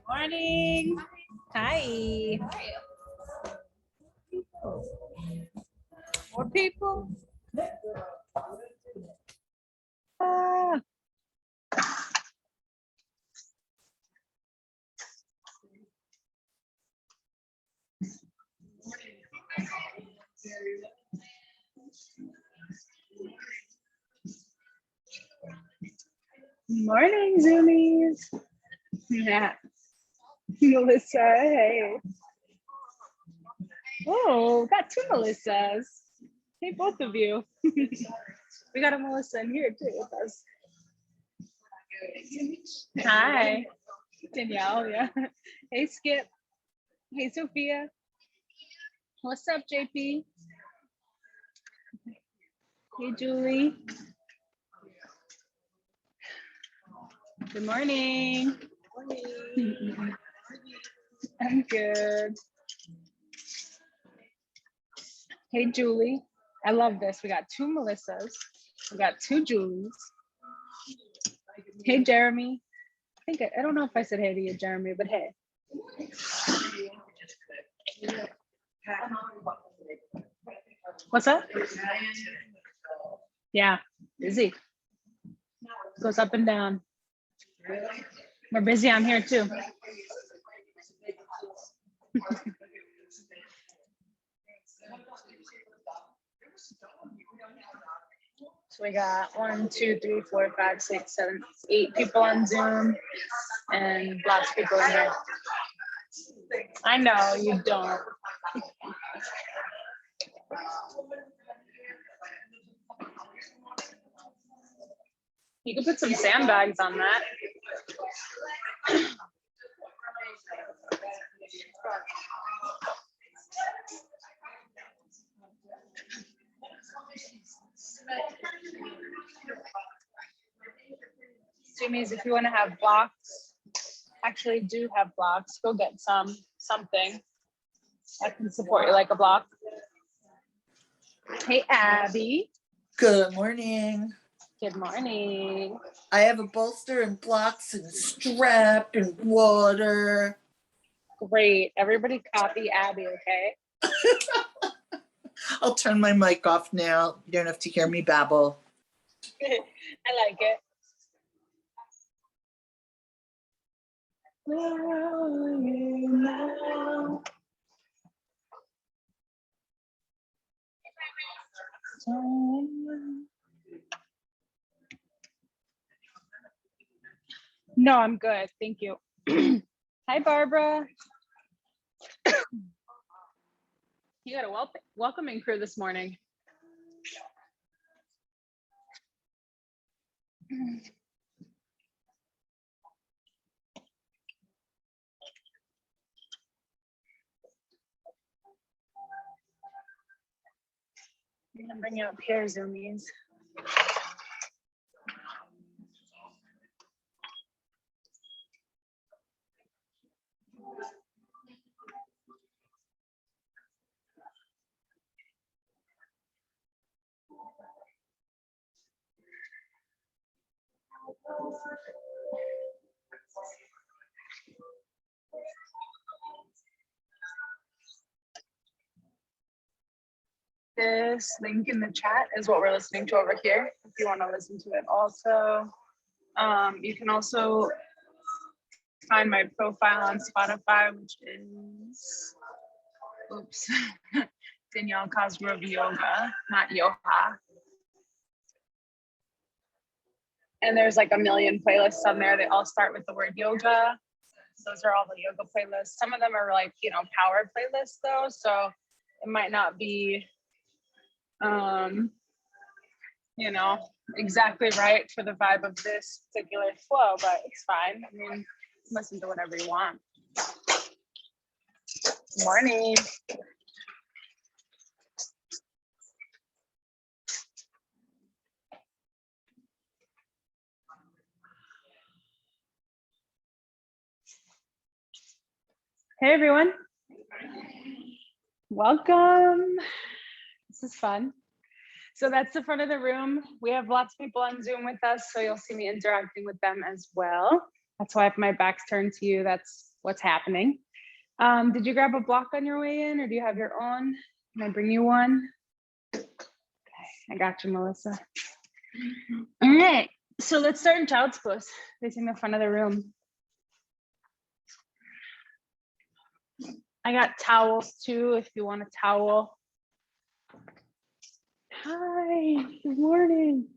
Morning. Hi. More people. Ah. Morning, Zoomies. Yeah. Melissa, hey. Oh, got two Melissas. Hey, both of you. We got a Melissa in here too with us. Hi. Danielle, yeah. Hey, Skip. Hey, Sophia. What's up, JP? Hey, Julie. Good morning. I'm good. Hey, Julie. I love this. We got two Melissas. We got two Julies. Hey, Jeremy. I don't know if I said hey to you, Jeremy, but hey. What's up? Yeah, busy. Goes up and down. We're busy on here too. So we got 1, 2, 3, 4, 5, 6, 7, 8 people on Zoom and lots of people in here. I know you don't. You can put some sandbags on that. Zoomies, if you want to have blocks, actually do have blocks, go get something. I can support you like a block. Hey, Abby. Good morning. Good morning. I have a bolster and blocks and strap and water. Great. Everybody copy Abby, okay? I'll turn my mic off now. You don't have to hear me babble. I like it. No, I'm good. Thank you. Hi, Barbara. You got a welcoming crew this morning. I'm gonna bring you up here, Zoomies. This link in the chat is what we're listening to over here. If you want to listen to it also. You can also find my profile on Spotify, which is, oops, Danielle Cosgrove Yoga, not Yoha. And there's like a million playlists on there. They all start with the word yoga. Those are all the yoga playlists. Some of them are like, power playlists though. So it might not be, exactly right for the vibe of this particular flow, but it's fine. I mean, listen to whatever you want. Morning. Hey, everyone. Welcome. This is fun. So that's the front of the room. We have lots of people on Zoom with us, so you'll see me interacting with them as well. That's why if my back's turned to you, that's what's happening. Did you grab a block on your way in, or do you have your own? Can I bring you one? Okay, I got you, Melissa. All right, so let's start in child's pose, facing the front of the room. I got towels too, if you want a towel. Hi, good morning.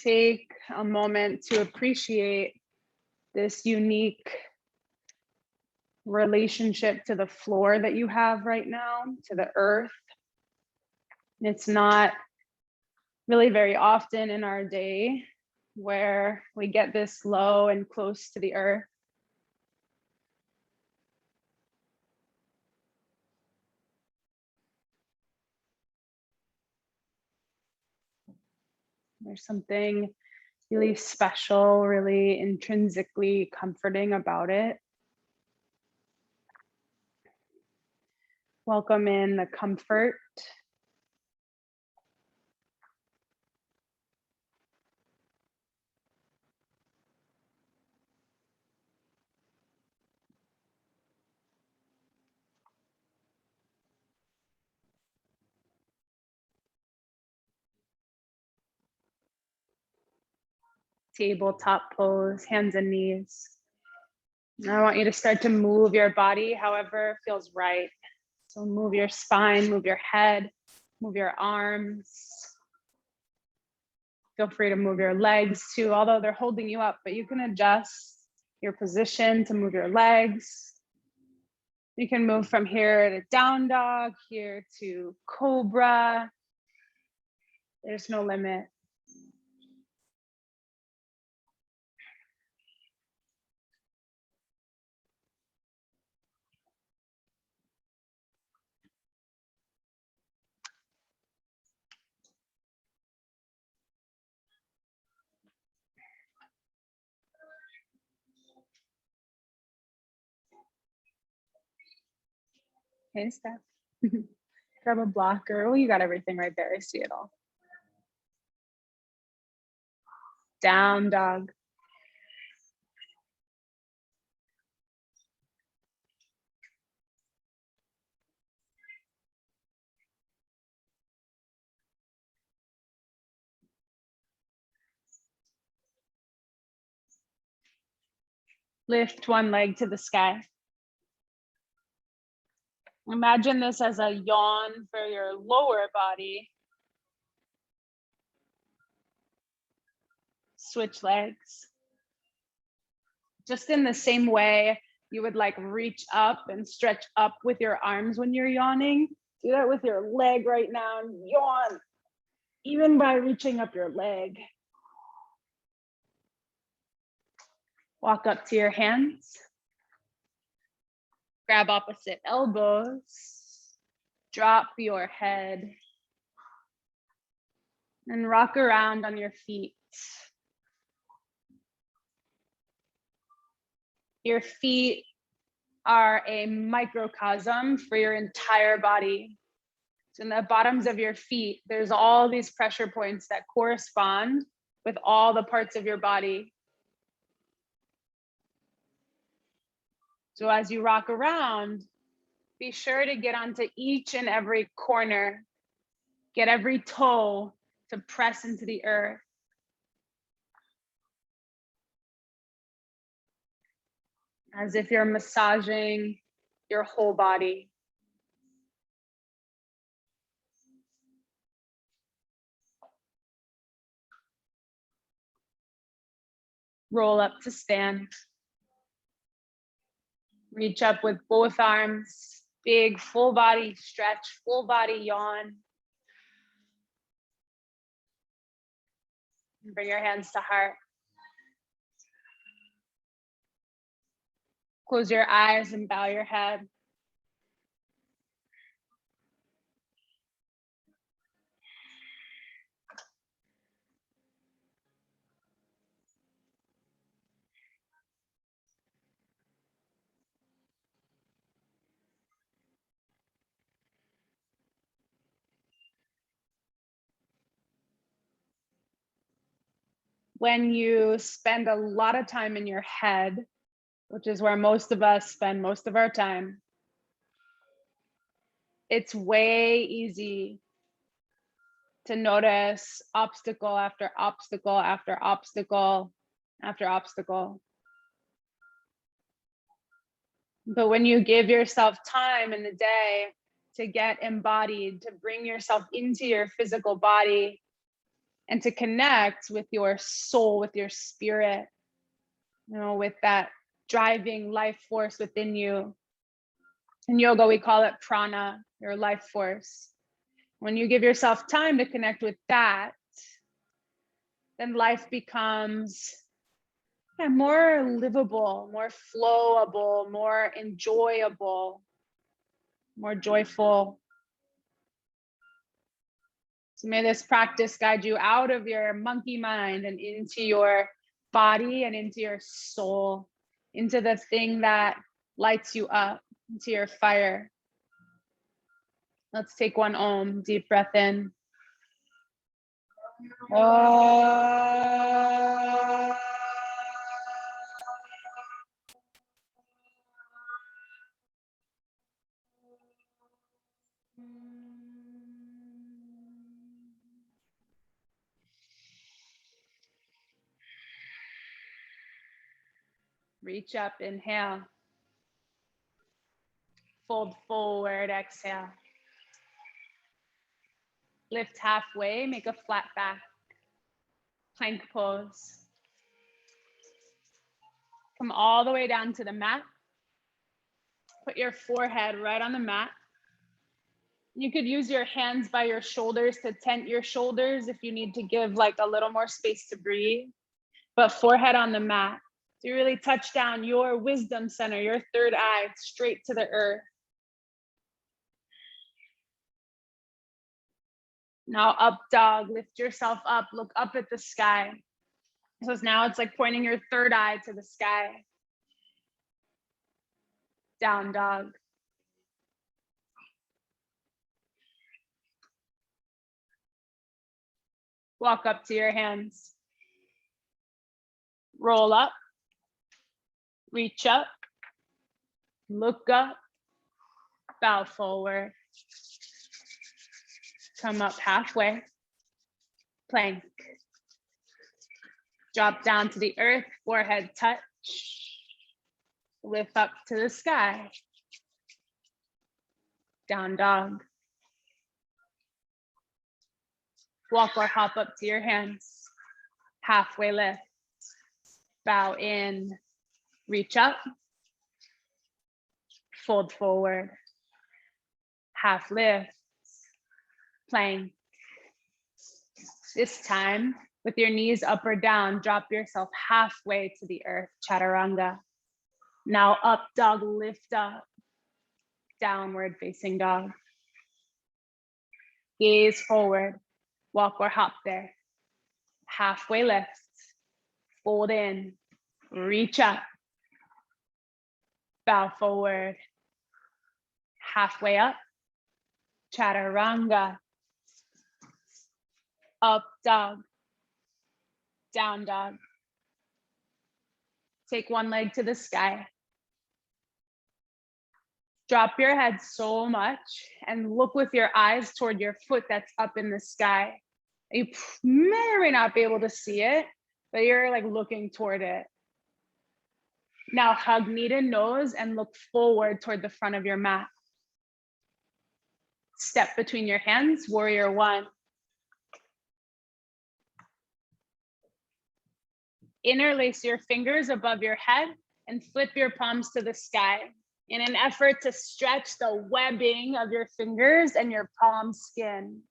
Take a moment to appreciate this unique relationship to the floor that you have right now, to the earth. It's not really very often in our day where we get this low and close to the earth. There's something really special, really intrinsically comforting about it. Welcome in the comfort. Tabletop pose, hands and knees. And I want you to start to move your body however feels right. So move your spine, move your head, move your arms. Feel free to move your legs too, although they're holding you up, but you can adjust your position to move your legs. You can move from here to down dog, here to cobra. There's no limit. Hey, Steph. Grab a blocker. Oh, you got everything right there. I see it all. Down dog. Lift one leg to the sky. Imagine this as a yawn for your lower body. Switch legs. Just in the same way you would like reach up and stretch up with your arms when you're yawning. Do that with your leg right now and yawn, even by reaching up your leg. Walk up to your hands. Grab opposite elbows. Drop your head. And rock around on your feet. Your feet are a microcosm for your entire body. So in the bottoms of your feet, there's all these pressure points that correspond with all the parts of your body. So as you rock around, be sure to get onto each and every corner, get every toe to press into the earth. As if you're massaging your whole body. Roll up to stand. Reach up with both arms, big full body stretch, full body yawn. Bring your hands to heart. Close your eyes and bow your head. When you spend a lot of time in your head, which is where most of us spend most of our time, it's way easy to notice obstacle after obstacle after obstacle after obstacle. But when you give yourself time in the day to get embodied, to bring yourself into your physical body and to connect with your soul, with your spirit, you know, with that driving life force within you. In yoga, we call it prana, your life force. When you give yourself time to connect with that, then life becomes more livable, more flowable, more enjoyable, more joyful. So may this practice guide you out of your monkey mind and into your body and into your soul, into the thing that lights you up, into your fire. Let's take one Om, deep breath in. Reach up, inhale. Fold forward, exhale. Lift halfway, make a flat back. Plank pose. Come all the way down to the mat. Put your forehead right on the mat. You could use your hands by your shoulders to tent your shoulders if you need to give like a little more space to breathe, but forehead on the mat. So you really touch down your wisdom center, your third eye, straight to the earth. Now up dog, lift yourself up, look up at the sky. So now it's like pointing your third eye to the sky. Down dog. Walk up to your hands. Roll up. Reach up. Look up. Bow forward. Come up halfway. Plank. Drop down to the earth, forehead touch. Lift up to the sky. Down dog. Walk or hop up to your hands. Halfway lift. Bow in. Reach up. Fold forward. Half lift. Plank. This time, with your knees up or down, drop yourself halfway to the earth, chaturanga. Now up dog, lift up. Downward facing dog. Gaze forward. Walk or hop there. Halfway lift. Fold in. Reach up. Bow forward. Halfway up. Chaturanga. Up dog. Down dog. Take one leg to the sky. Drop your head so much and look with your eyes toward your foot that's up in the sky. You may or may not be able to see it, but you're like looking toward it. Now hug knee to nose and look forward toward the front of your mat. Step between your hands, warrior one. Interlace your fingers above your head and flip your palms to the sky. in an effort to stretch the webbing of your fingers and your palm skin.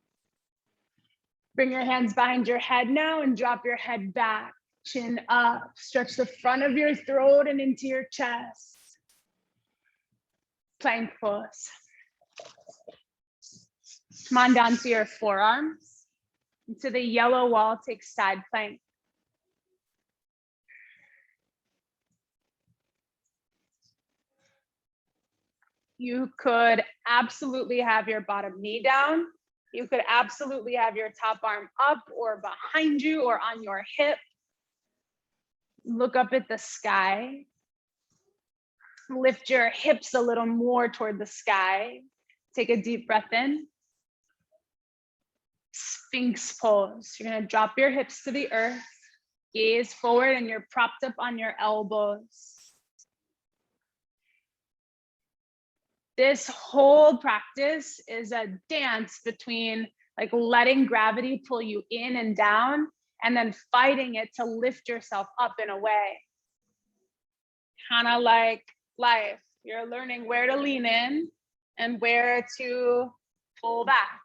Bring your hands behind your head now and drop your head back, chin up. Stretch the front of your throat and into your chest. Plank pose. Come on down to your forearms. Into the yellow wall, take side plank. You could absolutely have your bottom knee down. You could absolutely have your top arm up or behind you or on your hip. Look up at the sky. Lift your hips a little more toward the sky. Take a deep breath in. Sphinx pose. You're gonna drop your hips to the earth, gaze forward, and you're propped up on your elbows. This whole practice is a dance between like letting gravity pull you in and down and then fighting it to lift yourself up and away. Kind of like life. You're learning where to lean in and where to pull back.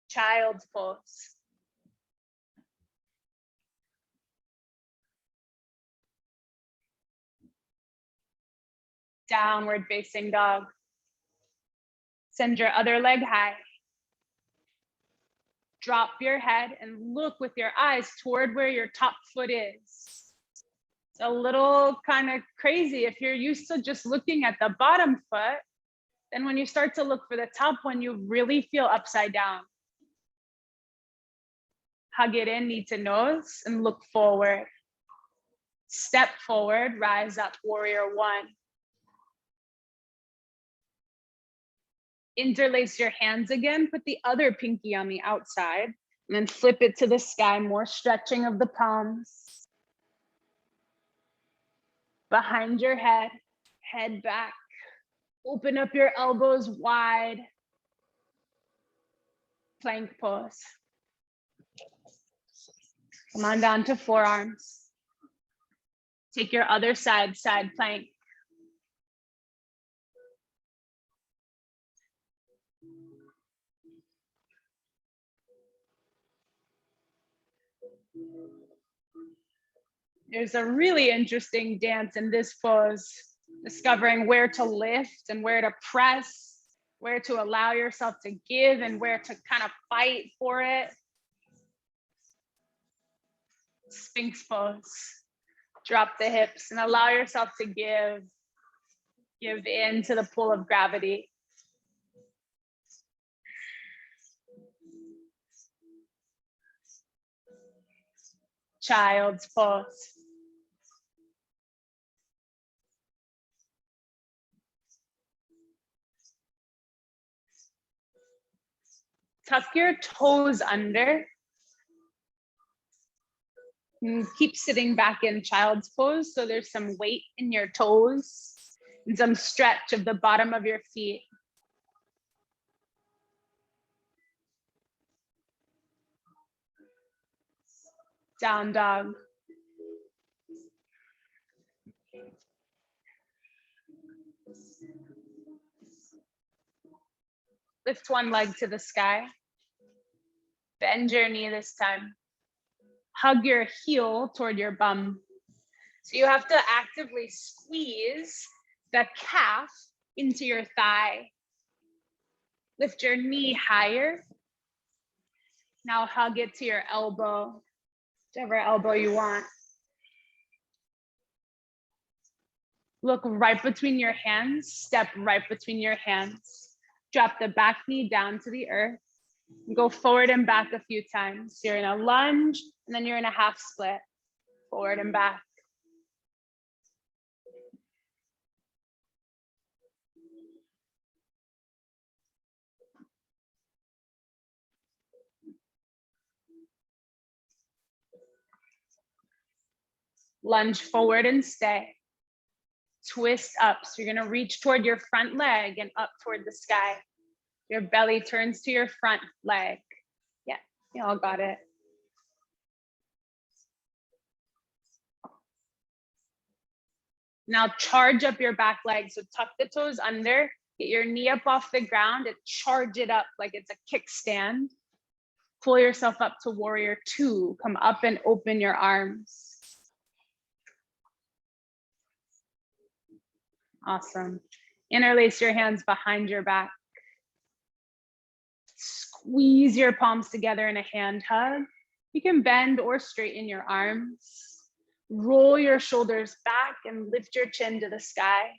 Child's pose. Downward facing dog. Send your other leg high. Drop your head and look with your eyes toward where your top foot is. It's a little kind of crazy if you're used to just looking at the bottom foot. Then when you start to look for the top one, you really feel upside down. Hug it in, knee to nose, and look forward. Step forward, rise up, warrior one. Interlace your hands again, put the other pinky on the outside, and then flip it to the sky, more stretching of the palms. Behind your head, head back. Open up your elbows wide. Plank pose. Come on down to forearms. Take your other side, side plank. There's a really interesting dance in this pose, discovering where to lift and where to press, where to allow yourself to give and where to kind of fight for it. Sphinx pose. Drop the hips and allow yourself to give in to the pull of gravity. Child's pose. Tuck your toes under. And keep sitting back in child's pose. So there's some weight in your toes and some stretch of the bottom of your feet. Down dog. Lift one leg to the sky. Bend your knee this time. Hug your heel toward your bum. So you have to actively squeeze the calf into your thigh. Lift your knee higher. Now hug it to your elbow, whichever elbow you want. Look right between your hands, step right between your hands. Drop the back knee down to the earth. Go forward and back a few times. You're in a lunge, and then you're in a half split. Forward and back. Lunge forward and stay. Twist up. So you're gonna reach toward your front leg and up toward the sky. Your belly turns to your front leg. Yeah, you all got it. Now charge up your back leg. So tuck the toes under, get your knee up off the ground and charge it up like it's a kickstand. Pull yourself up to warrior two. Come up and open your arms. Awesome. Interlace your hands behind your back. Squeeze your palms together in a hand hug. You can bend or straighten your arms. Roll your shoulders back and lift your chin to the sky.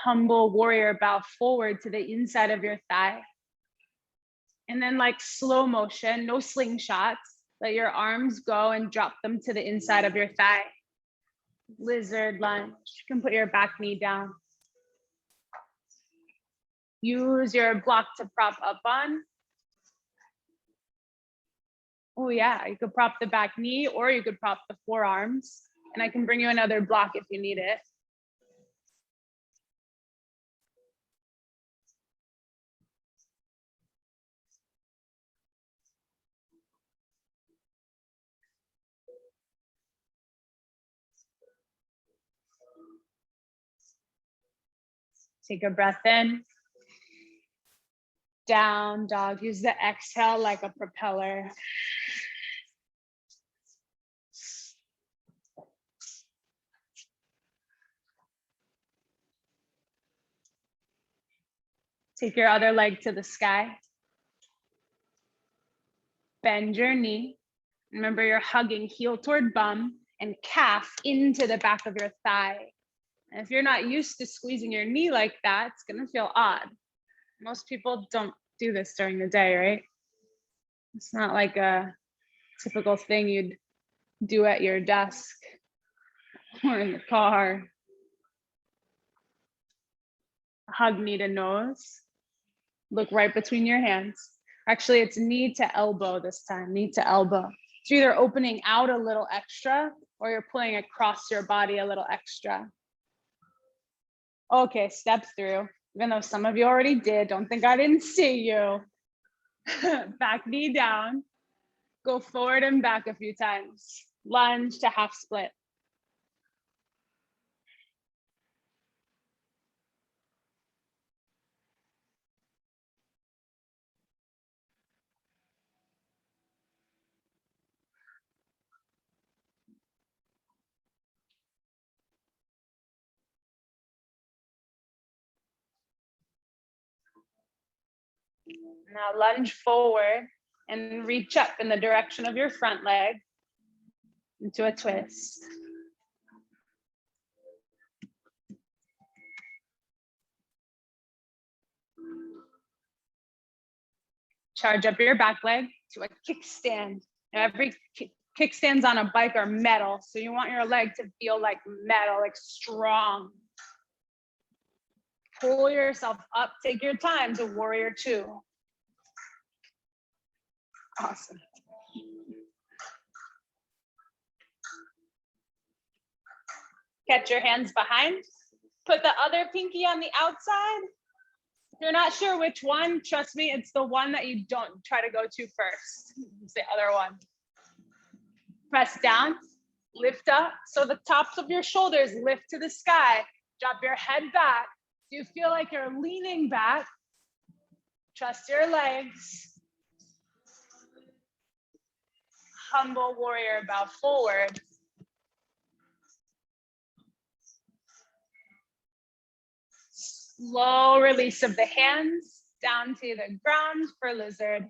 Humble warrior, bow forward to the inside of your thigh. And then like slow motion, no slingshots, let your arms go and drop them to the inside of your thigh. Lizard lunge. You can put your back knee down. Use your block to prop up on. Oh yeah, you could prop the back knee or you could prop the forearms. And I can bring you another block if you need it. Take a breath in. Down dog. Use the exhale like a propeller. Take your other leg to the sky. Bend your knee. Remember, you're hugging heel toward bum and calf into the back of your thigh. And if you're not used to squeezing your knee like that, it's gonna feel odd. Most people don't do this during the day, right? It's not like a typical thing you'd do at your desk or in the car. Hug knee to nose. Look right between your hands. Actually, it's knee to elbow this time, knee to elbow. So you're either opening out a little extra or you're pulling across your body a little extra. Okay, step through. Even though some of you already did, don't think I didn't see you. Back knee down. Go forward and back a few times. Lunge to half split. Now lunge forward and reach up in the direction of your front leg into a twist. Charge up your back leg to a kickstand. Now every kickstands on a bike are metal, so you want your leg to feel like metal, like strong. Pull yourself up, take your time to warrior two. Awesome. Catch your hands behind. Put the other pinky on the outside. If you're not sure which one, trust me, it's the one that you don't try to go to first. It's the other one. Press down, lift up. So the tops of your shoulders lift to the sky. Drop your head back. You feel like you're leaning back. Trust your legs. Humble warrior, bow forward. Slow release of the hands down to the ground for lizard.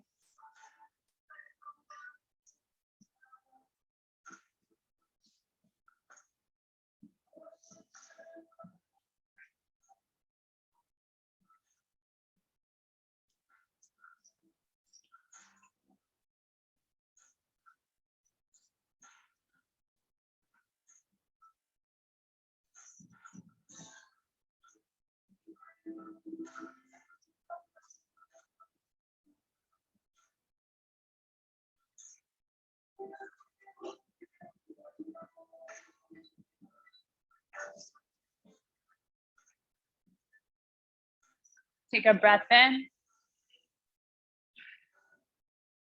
Take a breath in.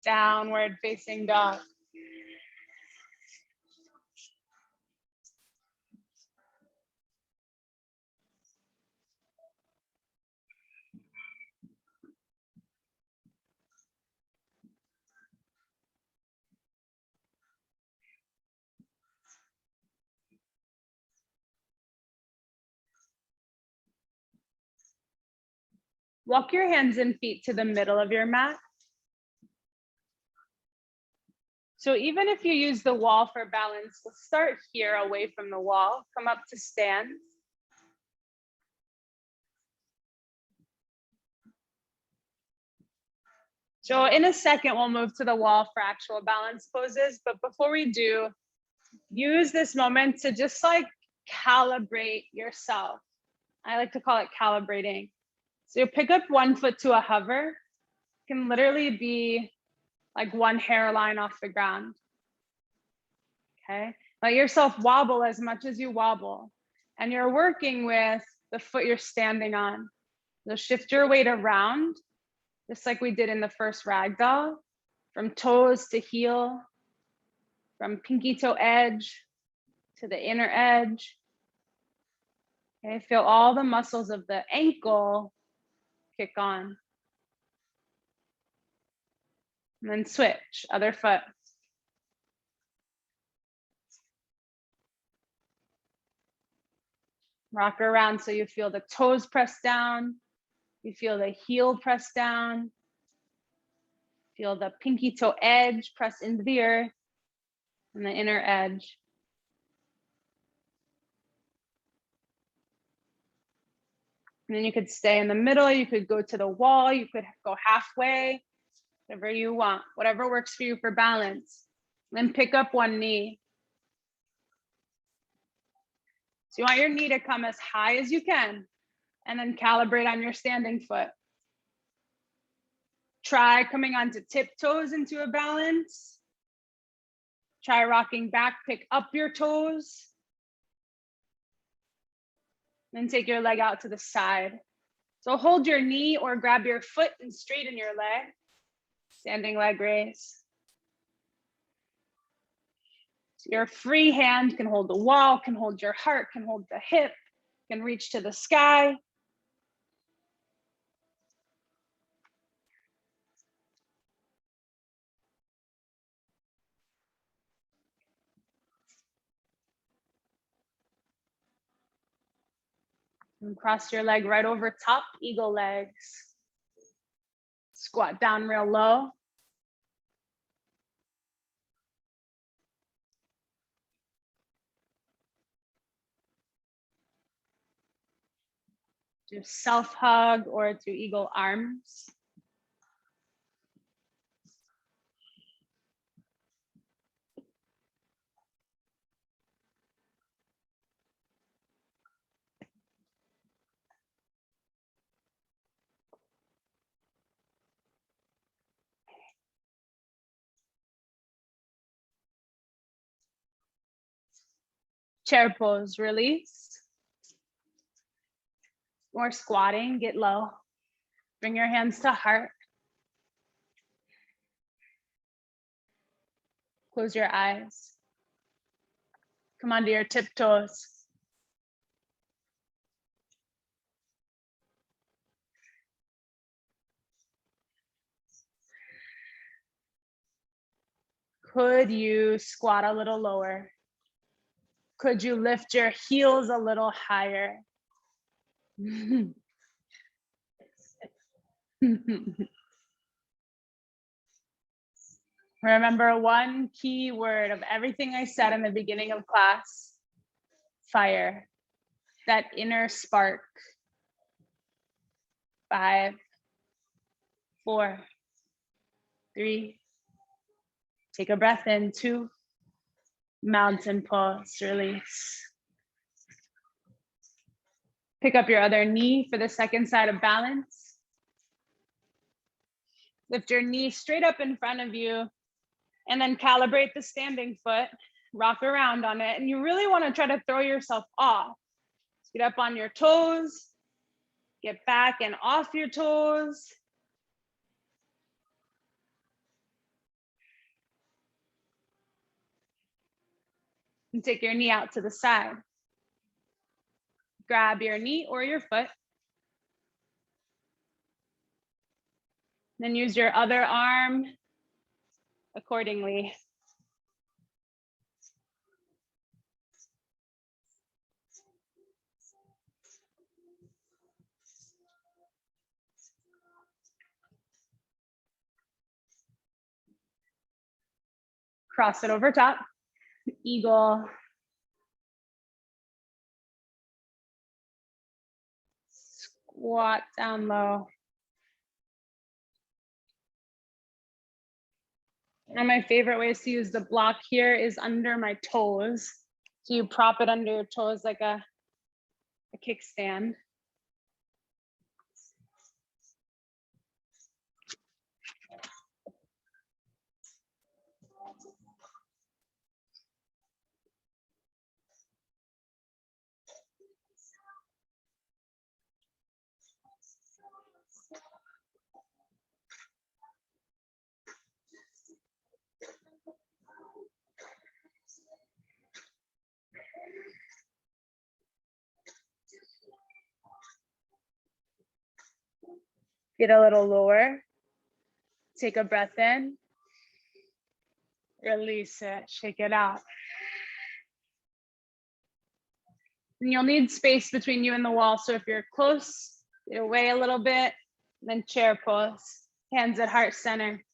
Downward facing dog. Walk your hands and feet to the middle of your mat. So even if you use the wall for balance, let's start here away from the wall. Come up to stand. So in a second, we'll move to the wall for actual balance poses. But before we do, use this moment to just like calibrate yourself. I like to call it calibrating. So you pick up one foot to a hover. It can literally be like one hairline off the ground. Okay, let yourself wobble as much as you wobble. And you're working with the foot you're standing on. So shift your weight around, just like we did in the first ragdoll, from toes to heel, from pinky toe edge to the inner edge. Okay, feel all the muscles of the ankle kick on. And then switch, other foot. Rock around so you feel the toes press down. You feel the heel press down. Feel the pinky toe edge press into the earth and the inner edge. And then you could stay in the middle. You could go to the wall. You could go halfway, whatever you want, whatever works for you for balance. Then pick up one knee. So you want your knee to come as high as you can and then calibrate on your standing foot. Try coming onto tiptoes into a balance. Try rocking back, pick up your toes. Then take your leg out to the side. So hold your knee or grab your foot and straighten your leg. Standing leg raise. So your free hand can hold the wall, can hold your heart, can hold the hip, can reach to the sky. And cross your leg right over top, eagle legs. Squat down real low. Do self hug or do eagle arms. Chair pose, release. Or squatting, get low. Bring your hands to heart. Close your eyes. Come onto your tiptoes. Could you squat a little lower? Could you lift your heels a little higher? Remember one key word of everything I said in the beginning of class: fire, that inner spark. 5, 4, 3, take a breath in, 2, mountain pose, release. Pick up your other knee for the second side of balance. Lift your knee straight up in front of you and then calibrate the standing foot, rock around on it. And you really want to try to throw yourself off. Get up on your toes, get back and off your toes. And take your knee out to the side. Grab your knee or your foot. Then use your other arm accordingly. Cross it over top, eagle. Squat down low. One of my favorite ways to use the block here is under my toes. So you prop it under your toes like a kickstand. Get a little lower. Take a breath in. Release it, shake it out. And you'll need space between you and the wall. So if you're close, get away a little bit, then chair pose. Hands at heart center.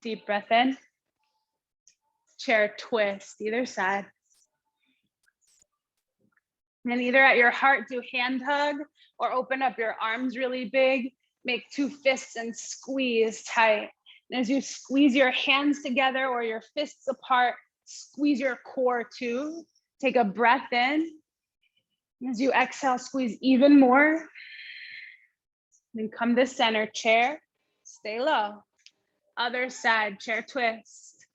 Deep breath in. Chair twist, either side. And then either at your heart, do hand hug, or open up your arms really big. Make two fists and squeeze tight. And as you squeeze your hands together or your fists apart, squeeze your core too. Take a breath in. As you exhale, squeeze even more. Then come to center, chair, stay low. Other side, chair twist.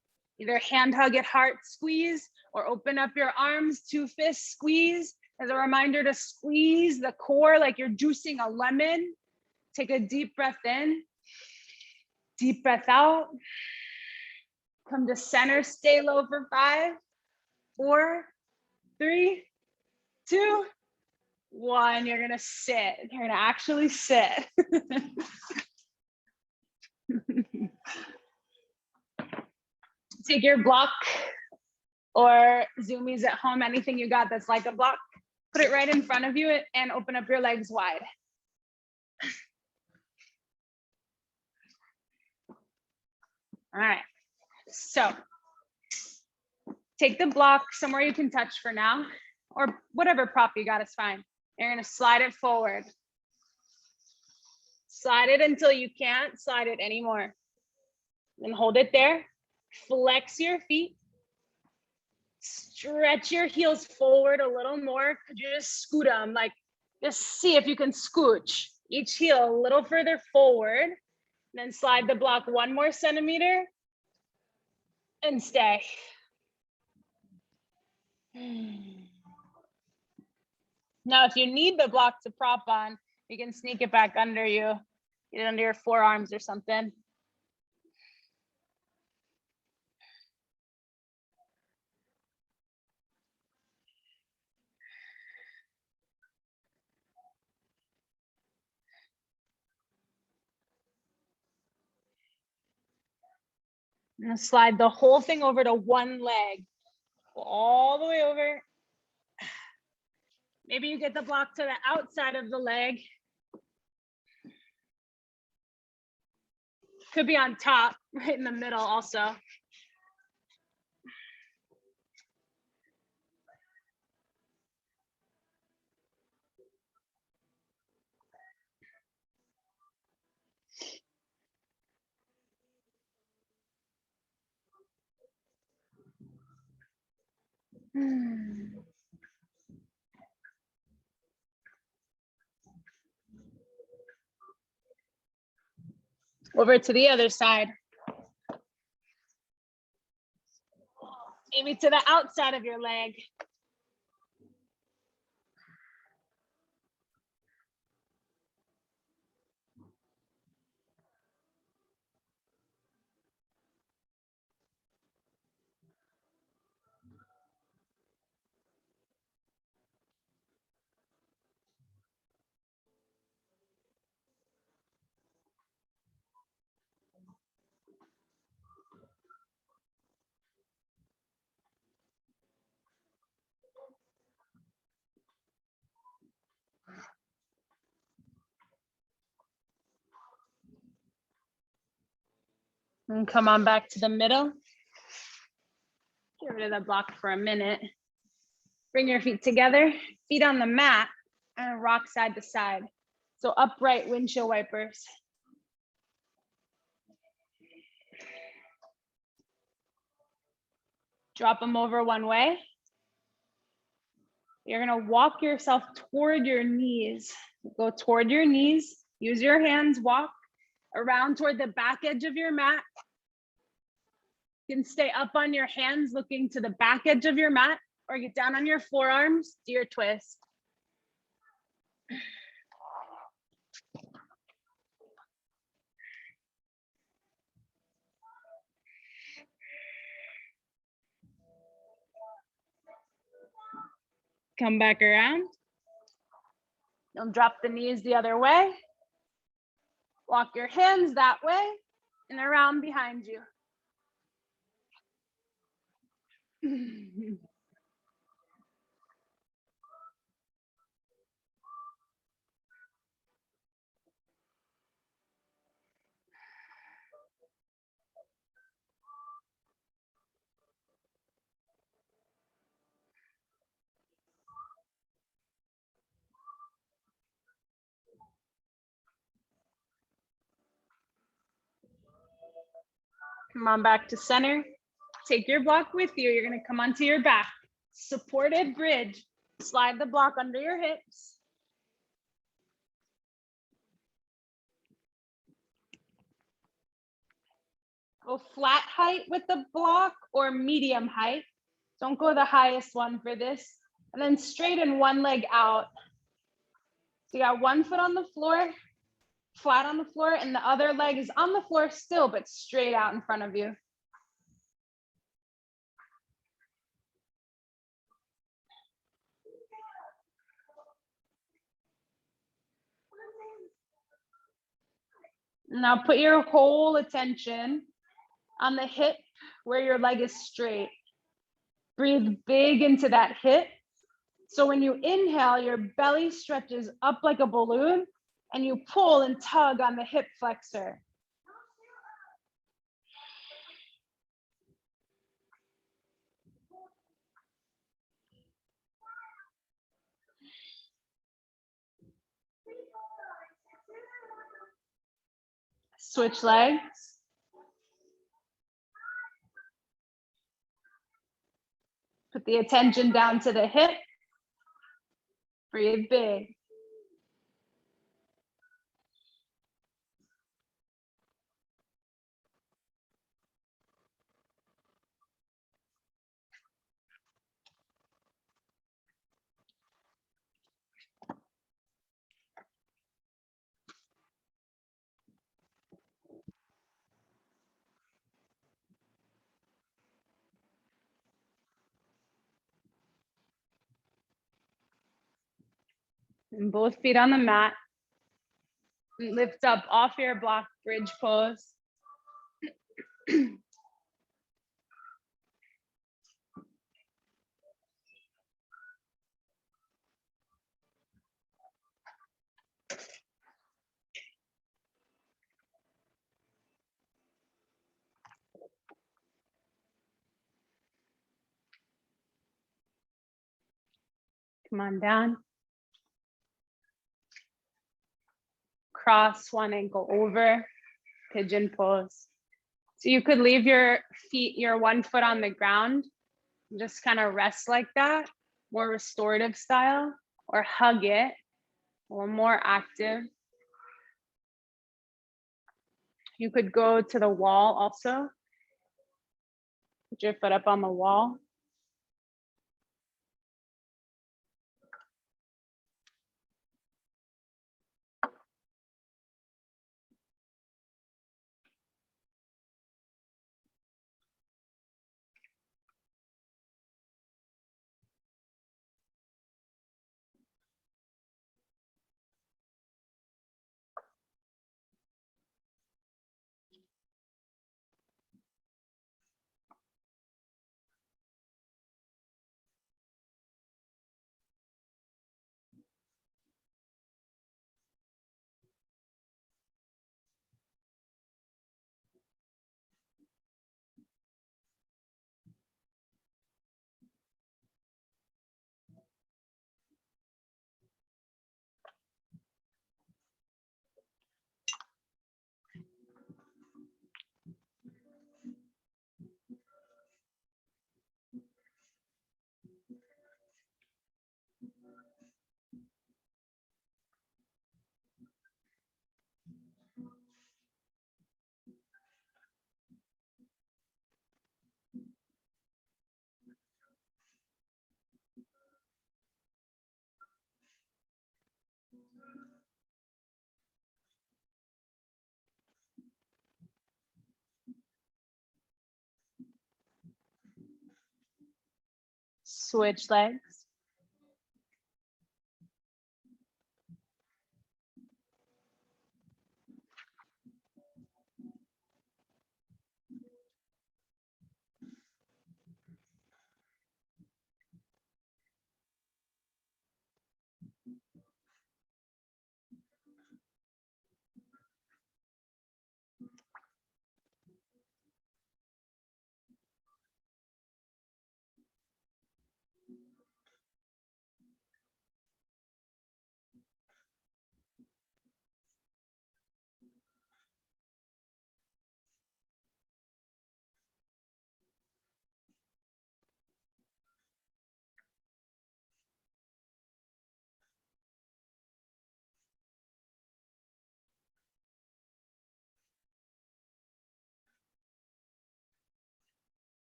Either hand hug at heart, squeeze, or open up your arms, two fists, squeeze. As a reminder to squeeze the core like you're juicing a lemon. Take a deep breath in, deep breath out. Come to center, stay low for 5, 4, 3, 2, 1. You're gonna sit. You're gonna actually sit. Take your block or zoomies at home, anything you got that's like a block, put it right in front of you and open up your legs wide. All right, so take the block somewhere you can touch for now, or whatever prop you got is fine. You're gonna slide it forward. Slide it until you can't slide it anymore. Then hold it there, flex your feet, stretch your heels forward a little more. Could you just scoot them? Like, just see if you can scooch each heel a little further forward. Then slide the block 1 more centimeter and stay. Now, if you need the block to prop on, you can sneak it back under you, get it under your forearms or something. I'm gonna slide the whole thing over to one leg, all the way over. Maybe you get the block to the outside of the leg. Could be on top, right in the middle also. Over to the other side. Maybe to the outside of your leg. And come on back to the middle. Get rid of the block for a minute. Bring your feet together, feet on the mat, and rock side to side. So upright windshield wipers. Drop them over one way. You're gonna walk yourself toward your knees. Go toward your knees, use your hands, walk around toward the back edge of your mat. You can stay up on your hands looking to the back edge of your mat, or get down on your forearms, do your twist. Come back around. Don't drop the knees the other way. Walk your hands that way and around behind you. Come on back to center. Take your block with you. You're gonna come onto your back. Supported bridge. Slide the block under your hips. Go flat height with the block or medium height. Don't go the highest one for this. And then straighten one leg out. So you got one foot on the floor, flat on the floor, and the other leg is on the floor still, but straight out in front of you. Now put your whole attention on the hip where your leg is straight. Breathe big into that hip. So when you inhale, your belly stretches up like a balloon and you pull and tug on the hip flexor. Switch legs. Put the attention down to the hip. Breathe big. And both feet on the mat. Lift up off your block, bridge pose. Come on down. Cross one ankle over, pigeon pose. So you could leave your feet, your one foot on the ground, just kind of rest like that, more restorative style, or hug it, or more active. You could go to the wall also. Put your foot up on the wall. Switch legs.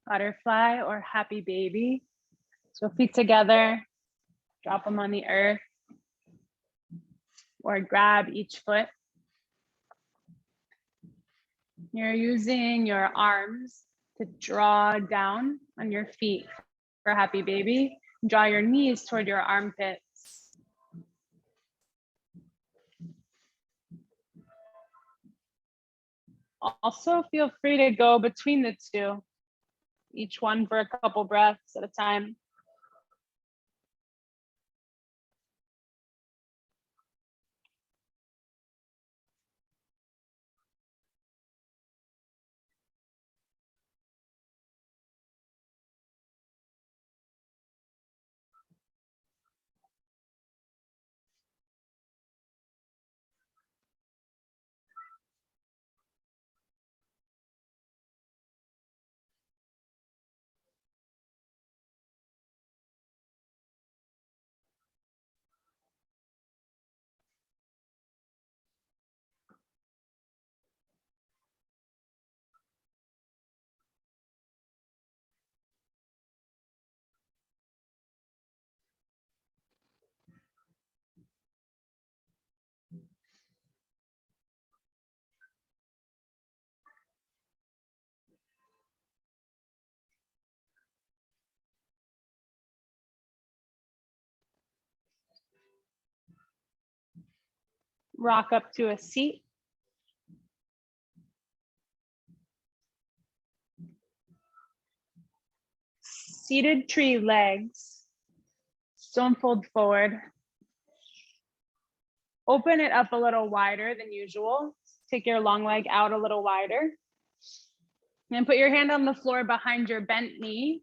Butterfly or happy baby. So feet together, drop them on the earth, or grab each foot. You're using your arms to draw down on your feet for happy baby. Draw your knees toward your armpits. Also feel free to go between the two, each one for a couple breaths at a time. Rock up to a seat. Seated tree legs. Don't fold forward. Open it up a little wider than usual. Take your long leg out a little wider. And put your hand on the floor behind your bent knee.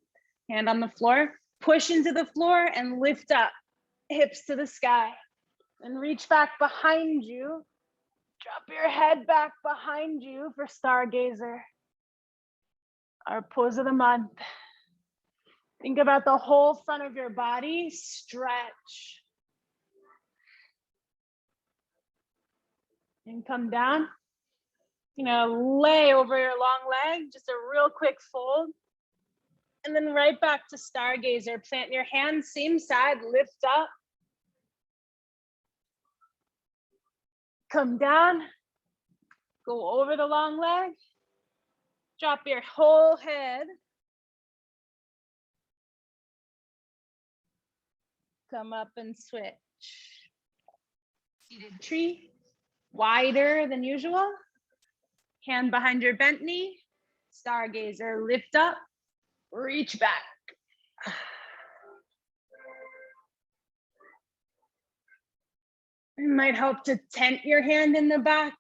Hand on the floor. Push into the floor and lift up. Hips to the sky. And reach back behind you. Drop your head back behind you for Stargazer. Our pose of the month. Think about the whole front of your body. Stretch. And come down. You know, lay over your long leg, just a real quick fold. And then right back to Stargazer. Plant your hands, same side, lift up. Come down. Go over the long leg. Drop your whole head. Come up and switch. Seated tree, wider than usual. Hand behind your bent knee. Stargazer, lift up, reach back. It might help to tent your hand in the back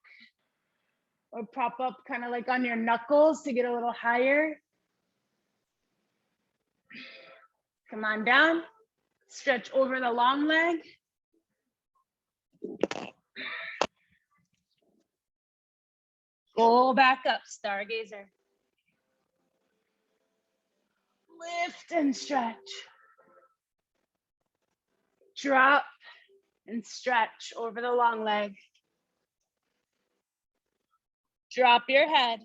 or prop up kind of like on your knuckles to get a little higher. Come on down, stretch over the long leg. Go back up, stargazer. Lift and stretch. Drop and stretch over the long leg. Drop your head,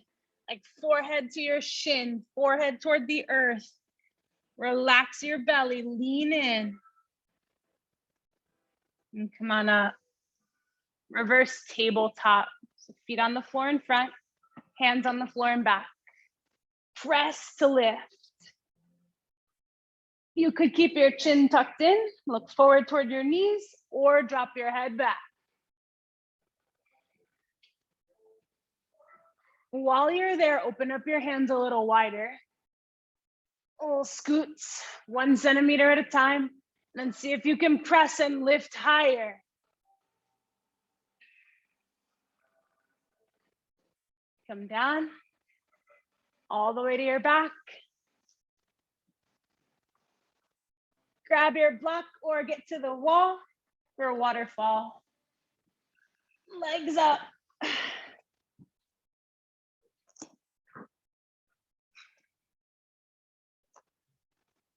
like forehead to your shin, forehead toward the earth. Relax your belly, lean in. And come on up. Reverse tabletop. So feet on the floor in front, hands on the floor in back. Press to lift. You could keep your chin tucked in, look forward toward your knees, or drop your head back. While you're there, open up your hands a little wider. Little scoots, 1 centimeter at a time, and then see if you can press and lift higher. Come down, all the way to your back. Grab your block or get to the wall for a waterfall. Legs up.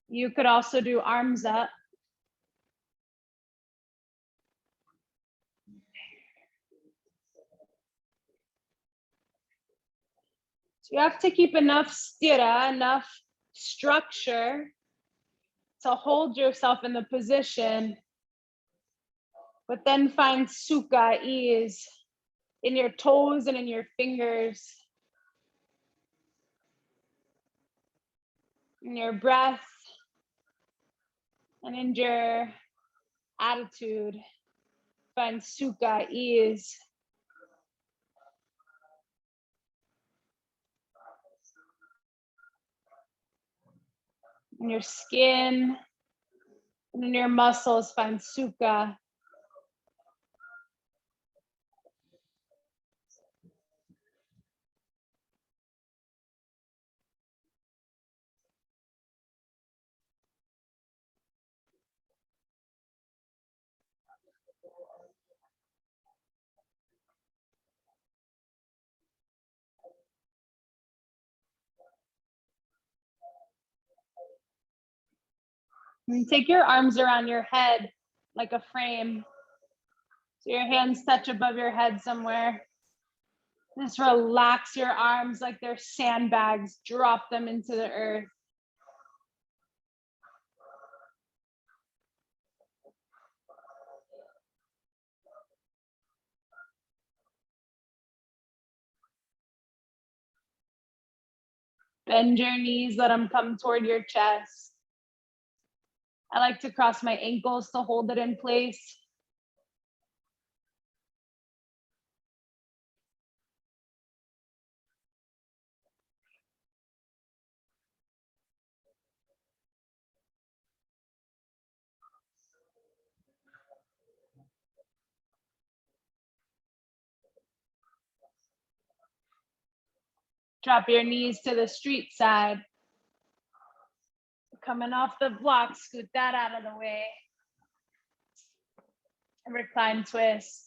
You could also do arms up. So you have to keep enough sthira, enough structure to hold yourself in the position, but then find sukha, ease, in your toes and in your fingers, in your breath, and in your attitude. Find sukha, ease. In your skin and in your muscles, find sukha. And take your arms around your head like a frame. So your hands touch above your head somewhere. Just relax your arms like they're sandbags. Drop them into the earth. Bend your knees, let them come toward your chest. I like to cross my ankles to hold it in place. Drop your knees to the street side. Coming off the block, scoot that out of the way. And recline twist.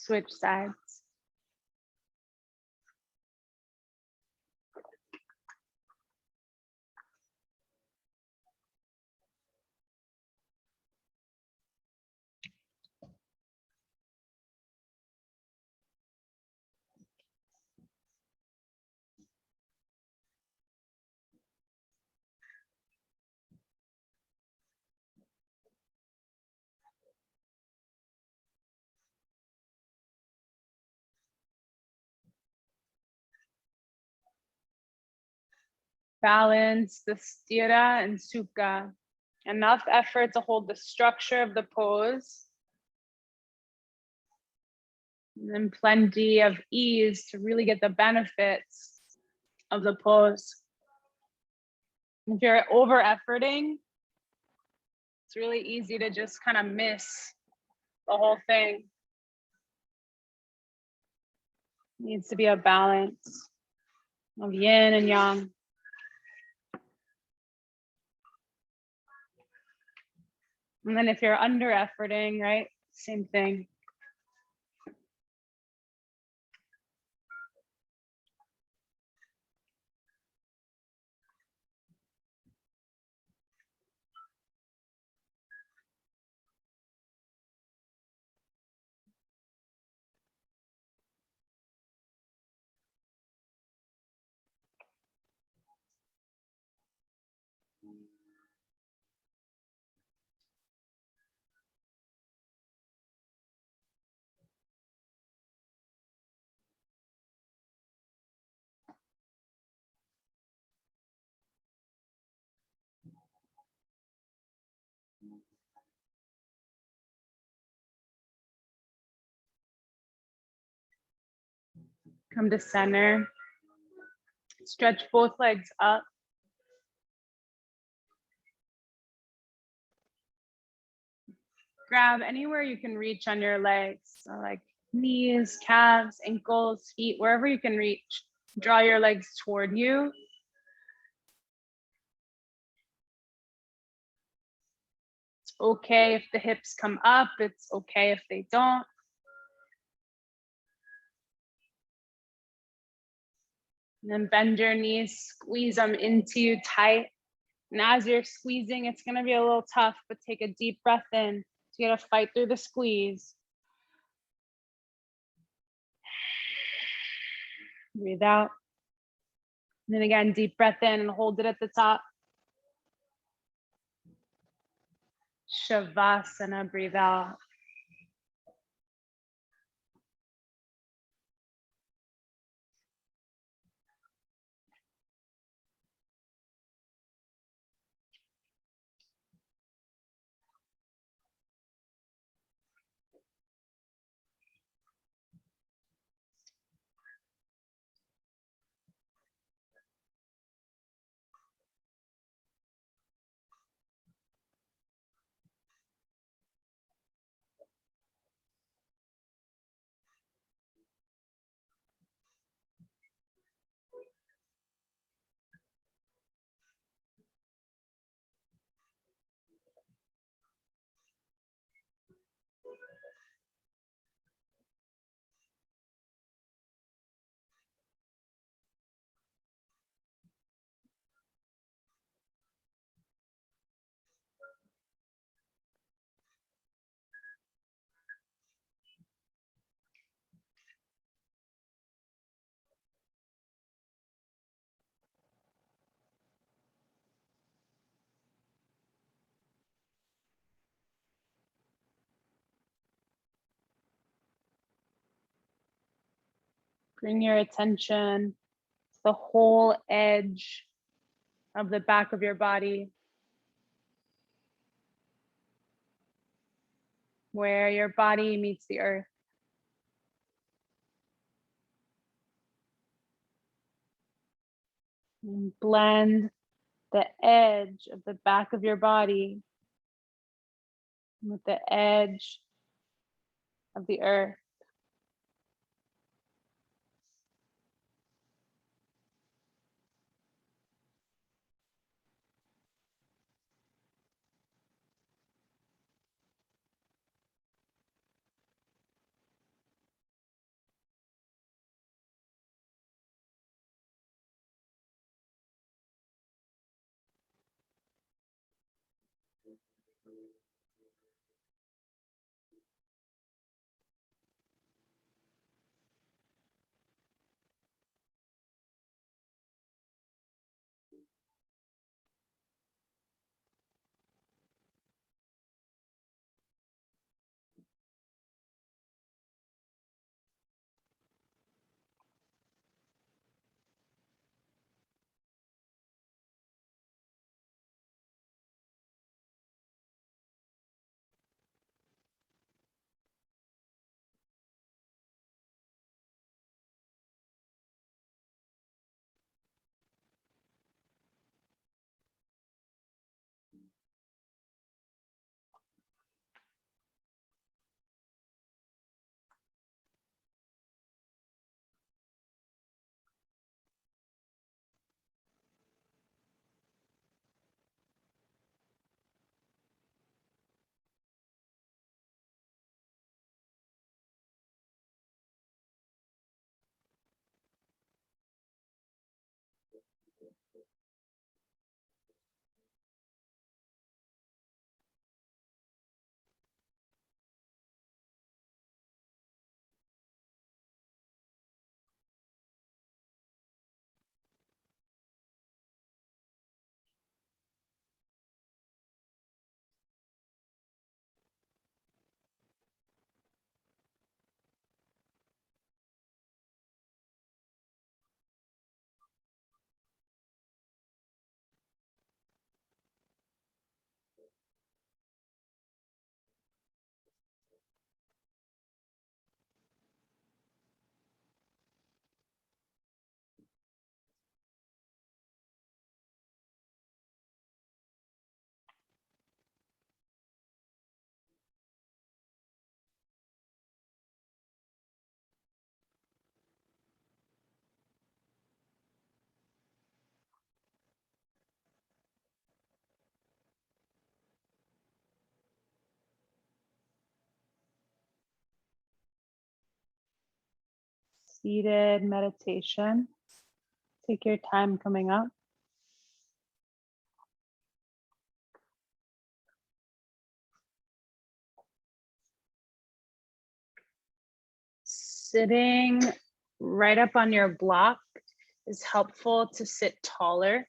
Switch sides. Balance the sthira and sukha. Enough effort to hold the structure of the pose. And then plenty of ease to really get the benefits of the pose. If you're over efforting, it's really easy to just kind of miss the whole thing. It needs to be a balance of yin and yang. And then if you're under efforting, right, same thing. Come to center. Stretch both legs up. Grab anywhere you can reach on your legs, so like knees, calves, ankles, feet, wherever you can reach. Draw your legs toward you. It's okay if the hips come up. It's okay if they don't. And then bend your knees, squeeze them into you tight. And as you're squeezing, it's going to be a little tough, but take a deep breath in. So you got to fight through the squeeze. Breathe out. And then again, deep breath in and hold it at the top. Shavasana, breathe out. Bring your attention to the whole edge of the back of your body, where your body meets the earth. And blend the edge of the back of your body with the edge of the earth. Seated meditation. Take your time coming up. Sitting right up on your block is helpful to sit taller.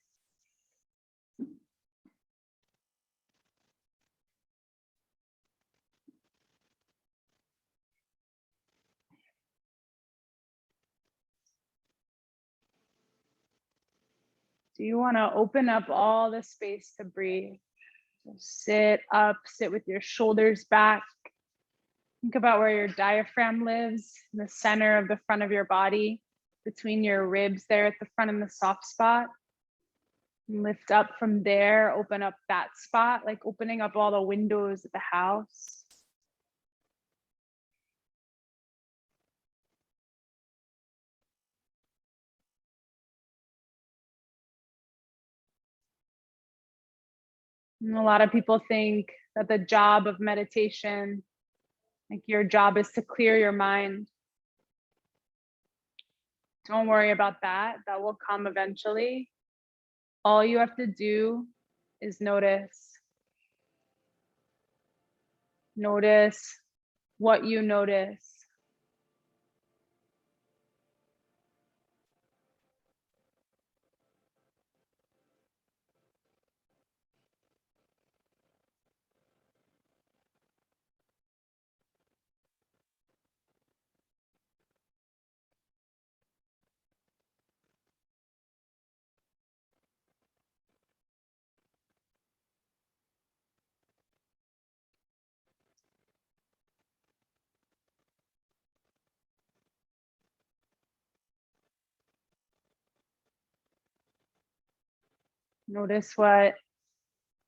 So you want to open up all the space to breathe. So sit up, sit with your shoulders back. Think about where your diaphragm lives, in the center of the front of your body, between your ribs there at the front in the soft spot. And lift up from there, open up that spot, like opening up all the windows of the house. And a lot of people think that the job of meditation, like your job is to clear your mind. Don't worry about that. That will come eventually. All you have to do is notice. Notice what you notice. Notice what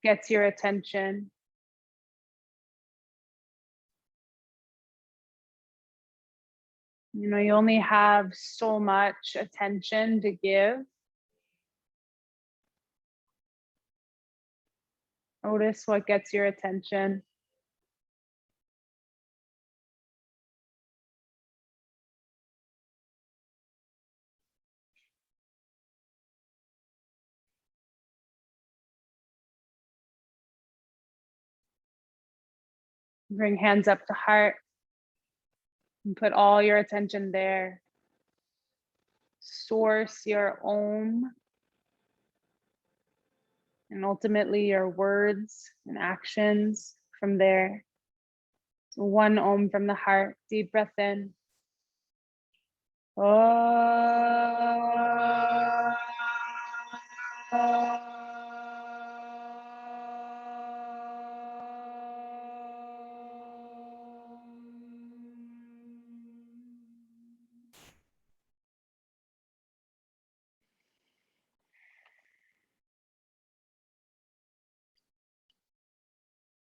gets your attention. You know, you only have so much attention to give. Notice what gets your attention. Bring hands up to heart and put all your attention there. Source your Om and ultimately your words and actions from there. So one Om from the heart, deep breath in.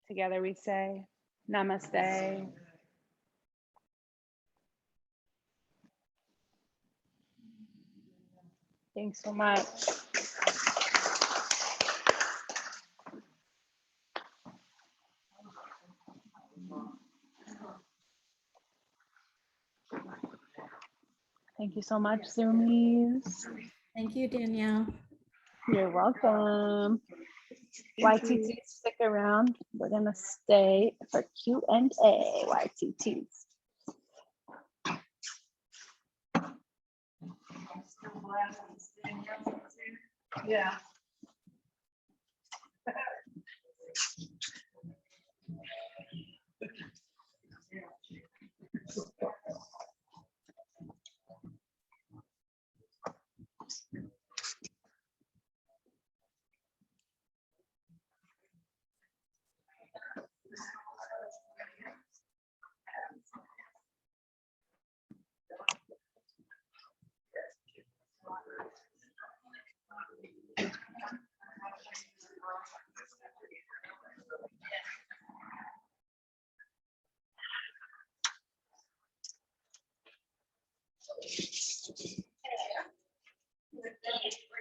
Together we say, Namaste. Thanks so much. Thank you so much, Zoomies. Thank you, Danielle. You're welcome. YTT, stick around. We're gonna stay for Q&A, YTTs. Yeah.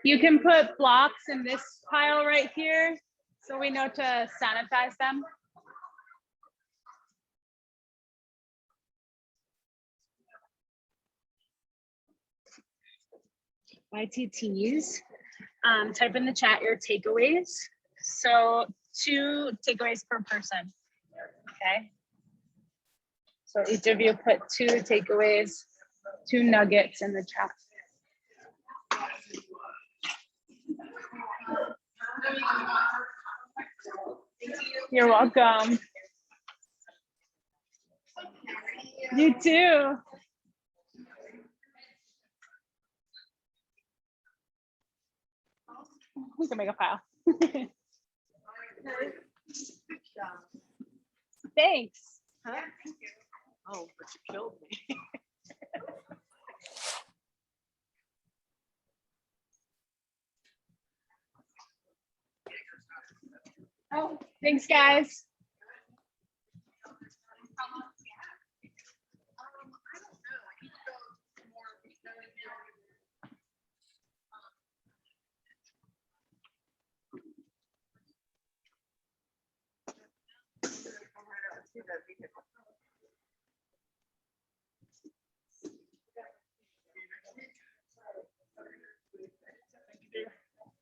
You can put blocks in this pile right here, so we know to sanitize them. YTTs, type in the chat your takeaways. So 2 takeaways per person, okay? So each of you put 2 takeaways, 2 nuggets in the chat. You're welcome. You too. We can make a pile. Thanks. Huh? Oh, but you killed me. Oh, thanks, guys.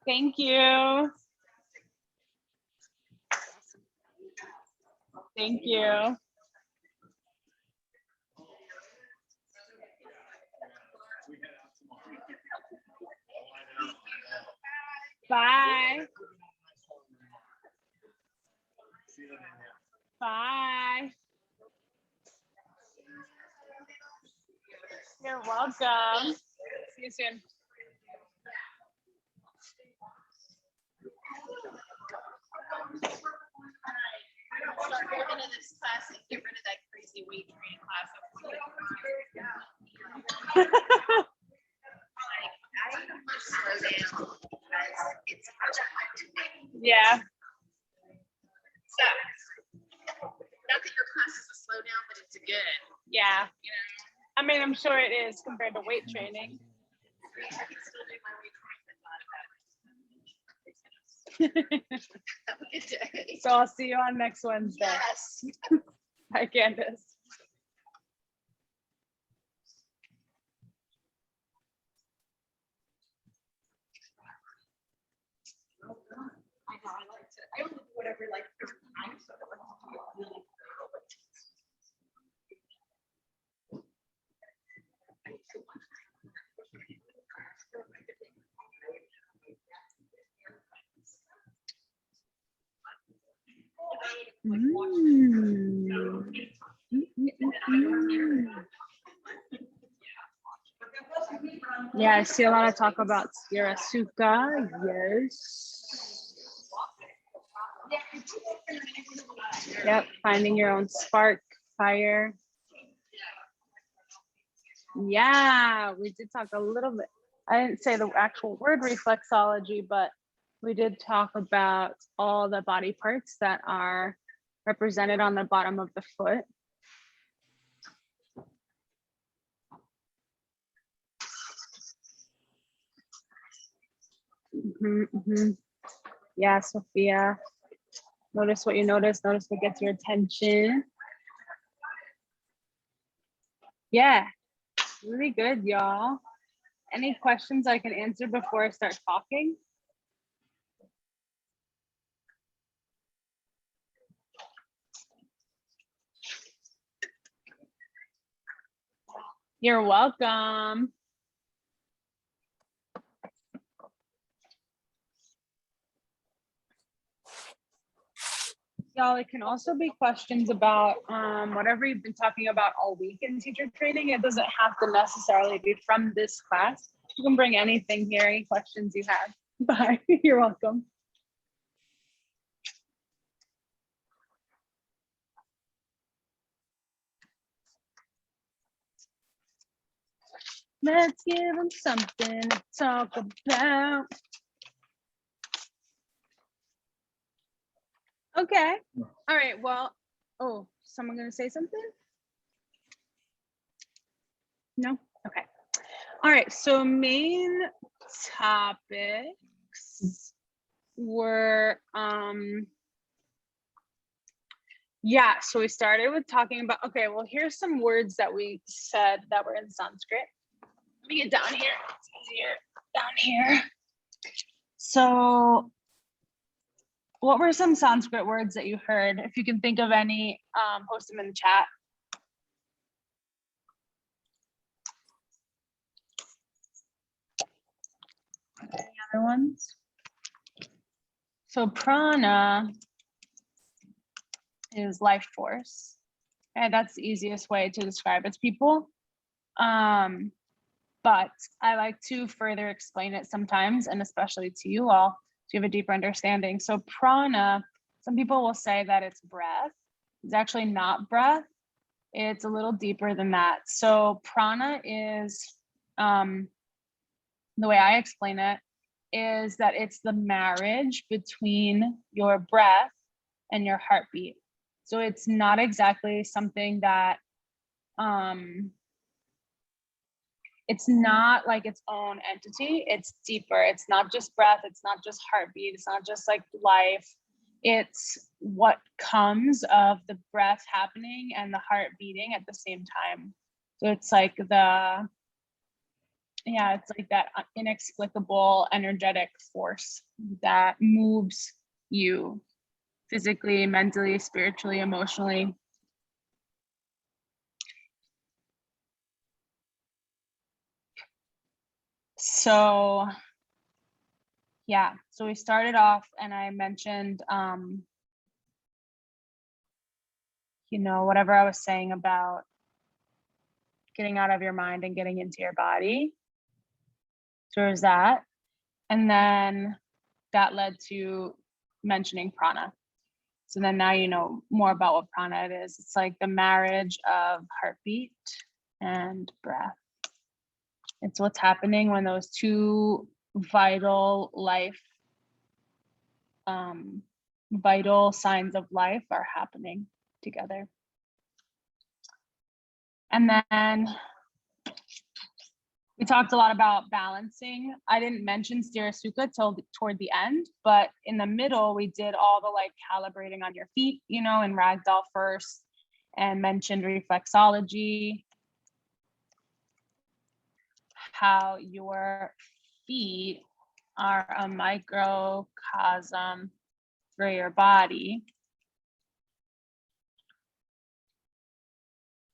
Thank you. Thank you. Bye. Bye. You're welcome. See you soon. Start going into this class and get rid of that crazy weight training class. Like, I must slow down because it's such a hard to me. Yeah. So, not that your class is a slow down, but it's a good, Yeah. you know. I mean, I'm sure it is compared to weight training. I can still do my weight training, but not that. Have a good day. So I'll see you on next Wednesday. Yes. Bye, Candace. I know, I like to, I only do whatever like 3 times, so I don't want to do it really. Yeah, I see a lot of talk about Stirasuka. Yes. Yep, finding your own spark, fire. Yeah, we did talk a little bit. I didn't say the actual word reflexology, but we did talk about all the body parts that are represented on the bottom of the foot. Yeah, Sophia. Notice what you notice. Notice what gets your attention. Yeah, really good, y'all. Any questions I can answer before I start talking? You're welcome. Y'all, it can also be questions about whatever you've been talking about all week in teacher training. It doesn't have to necessarily be from this class. You can bring anything here, any questions you have. Bye, you're welcome. Let's give them something to talk about. Okay, all right, well, oh, someone gonna say something? No, okay. All right, so main topics were, yeah, so we started with talking about, okay, well, here's some words that we said that were in Sanskrit. Let me get down here, it's easier down here. So what were some Sanskrit words that you heard? If you can think of any, post them in the chat. Any other ones? So prana is life force. And that's the easiest way to describe its people. But I like to further explain it sometimes, and especially to you all, to have a deeper understanding. So prana, some people will say that it's breath. It's actually not breath. It's a little deeper than that. So prana is, the way I explain it, is that it's the marriage between your breath and your heartbeat. So it's not exactly something that, it's not like its own entity, it's deeper. It's not just breath, it's not just heartbeat, it's not just like life. It's what comes of the breath happening and the heart beating at the same time. So it's like the, yeah, it's like that inexplicable energetic force that moves you physically, mentally, spiritually, emotionally. So yeah, so we started off and I mentioned, you know, whatever I was saying about getting out of your mind and getting into your body. So there's that. And then that led to mentioning prana. So then now you know more about what prana it is. It's like the marriage of heartbeat and breath. It's what's happening when those two vital life, vital signs of life are happening together. And then we talked a lot about balancing. I didn't mention Stirasuka till toward the end, but in the middle, we did all the like calibrating on your feet, you know, and ragdoll first, and mentioned reflexology, how your feet are a microcosm for your body.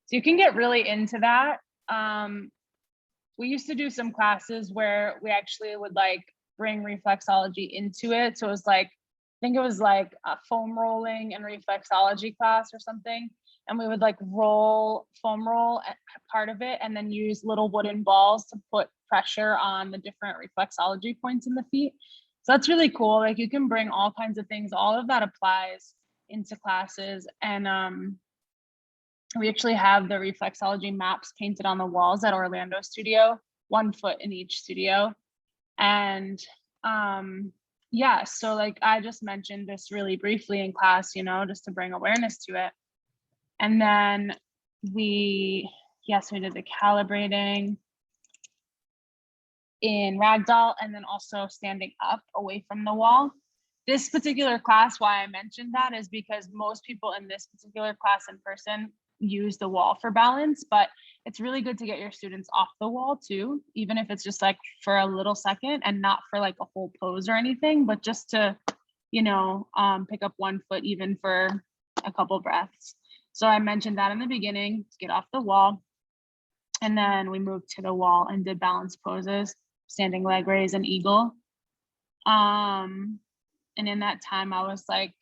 So you can get really into that. We used to do some classes where we actually would like bring reflexology into it. So it was like think it was like a foam rolling and reflexology class or something. And we would like foam roll part of it and then use little wooden balls to put pressure on the different reflexology points in the feet. So that's really cool. Like you can bring all kinds of things. All of that applies into classes. And we actually have the reflexology maps painted on the walls at Orlando studio, 1 foot in each studio. And yeah, so like I just mentioned this really briefly in class, you know, just to bring awareness to it. And then we did the calibrating in ragdoll and then also standing up away from the wall. This particular class, why I mentioned that is because most people in this particular class in person use the wall for balance, but it's really good to get your students off the wall too, even if it's just like for a little second and not for like a whole pose or anything, but just to, you know, pick up 1 foot even for a couple breaths. So I mentioned that in the beginning, to get off the wall. And then we moved to the wall and did balance poses, standing leg raise and eagle. And in that time, I was like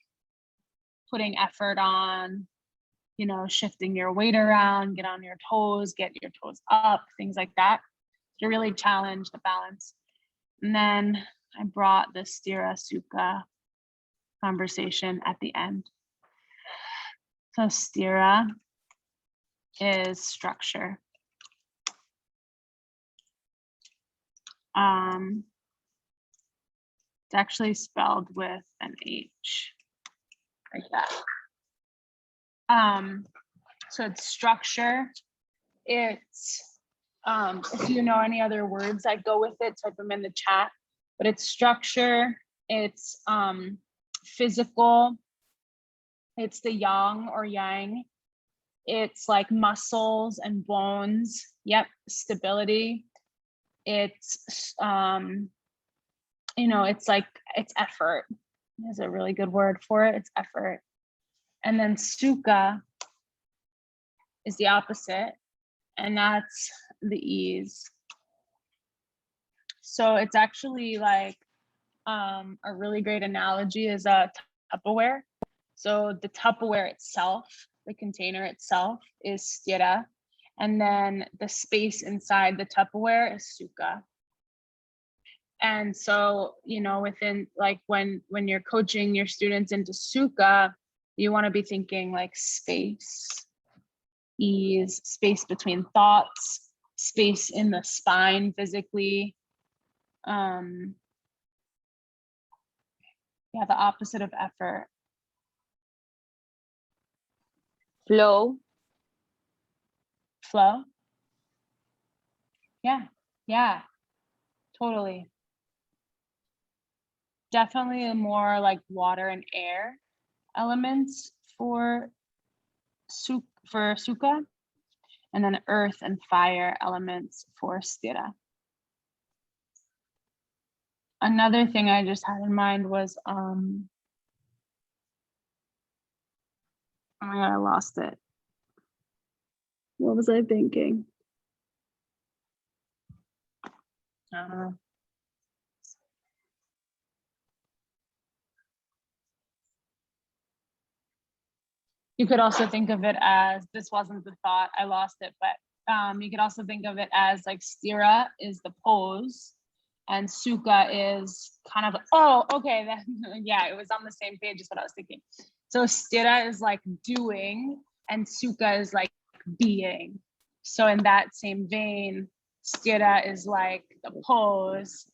putting effort on, you know, shifting your weight around, get on your toes, get your toes up, things like that to really challenge the balance. And then I brought the Sthira Sukha conversation at the end. So Sthira is structure. It's actually spelled with an H, like that. So it's structure. It's if you know any other words that go with it, type them in the chat. But it's structure. It's physical. It's the yang or yang. It's like muscles and bones. Yep, stability. It's you know, it's like it's effort. There's a really good word for it. It's effort. And then sukha is the opposite, and that's the ease. So it's actually like a really great analogy is a Tupperware. So the Tupperware itself, the container itself is sthira, and then the space inside the Tupperware is sukha. And so, you know, within like when you're coaching your students into sukha, you want to be thinking like space, ease, space between thoughts, space in the spine physically. Yeah, the opposite of effort. Flow. Flow. Yeah, totally. Definitely more like water and air elements for sukha, and then earth and fire elements for sthira. Another thing I just had in mind was oh my God, I lost it. What was I thinking? I don't know. You could also think of it as, this wasn't the thought, I lost it, but you could also think of it as like sthira is the pose and sukha is kind of, oh, okay, then yeah, it was on the same page as what I was thinking. So sthira is like doing and sukha is like being. So in that same vein, sthira is like the pose